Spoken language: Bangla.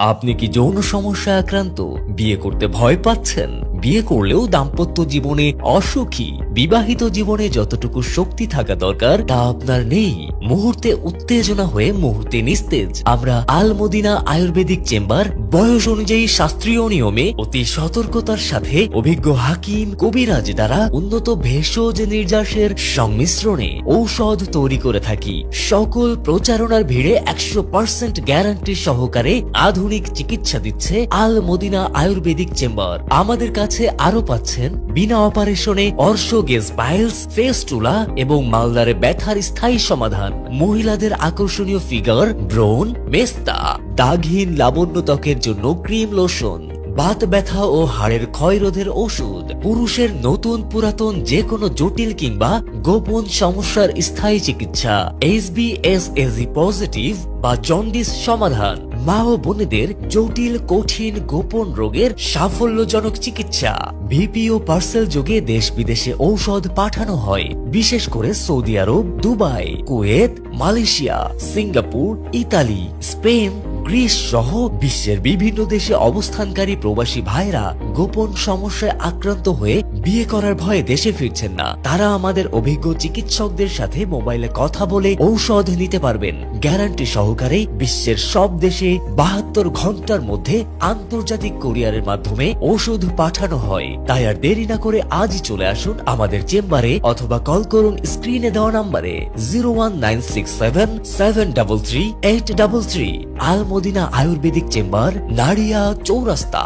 আপনি কি যৌন সমস্যায় আক্রান্ত? বিয়ে করতে ভয় পাচ্ছেন? বিয়ে করলেও দাম্পত্য জীবনে অসুখী? বিবাহিত জীবনে যতটুকু শক্তি থাকা দরকার তা আপনার নেই? মুহূর্তে উত্তেজনা হয়ে মুহূর্তে নিস্তেজ? আমরা আল মদিনা আয়ুর্বেদিক চেম্বার বয়স অনুযায়ী শাস্ত্রীয় নিয়মে অতি সতর্কতার সাথে অভিজ্ঞ হাকিম কবিরাজ দ্বারা উন্নত ভেষজ নির্যাসের সংমিশ্রণে ঔষধ তৈরি করে থাকি। সকল প্রচারণার ভিড়ে 100% গ্যারান্টি সহকারে আধুনিক চিকিৎসা দিচ্ছে আল মদিনা আয়ুর্বেদিক চেম্বার। আমাদের কাছে আরো পাচ্ছেন বিনা অপারেশনে অর্শ গেজ পাইলস, ফেস্টুলা এবং মালদারে ব্যথার স্থায়ী সমাধান, মহিলাদের আকর্ষণীয় ফিগার, ব্রণ, মেস্তা, দাগহীন লাবণ্য ত্বকের জন্য ক্রিম লোশন, বাত ব্যথা ও হাড়ের ক্ষয়রোধের ওষুধ, পুরুষের নতুন পুরাতন যে কোনো জটিল কিংবা গোপন সমস্যার স্থায়ী চিকিৎসা, HbSAg পজিটিভ বা জন্ডিস সমাধান, মা ও বোনেদের জটিল কঠিন গোপন রোগের সাফল্যজনক চিকিৎসা। ভিপি ও পার্সেল যোগে দেশ বিদেশে ঔষধ পাঠানো হয়, বিশেষ করে Saudi Arab, Dubai, Kuwait, Malaysia, Singapore, Italy, Spain, Greece সহ বিশ্বের বিভিন্ন দেশে অবস্থানকারী প্রবাসী ভাইরা গোপন সমস্যায় আক্রান্ত হয়ে বিয়ে করার ভয়ে দেশে ফিরছেন না। তারা আমাদের অভিজ্ঞ চিকিৎসকদের সাথে মোবাইলে কথা বলে ঔষধ নিতে পারবেন। গ্যারান্টি সহকারে বিশ্বের সব দেশে 72 ঘন্টার মধ্যে আন্তর্জাতিক কুরিয়ারের মাধ্যমে ওষুধ পাঠানো হয়। তাই আর দেরি না করে আজই চলে আসুন আমাদের চেম্বারে অথবা কল করুন স্ক্রিনে দেওয়া নাম্বারে 01967 733 833। আল মদিনা আয়ুর্বেদিক চেম্বার, নাড়িয়া চৌরাস্তা।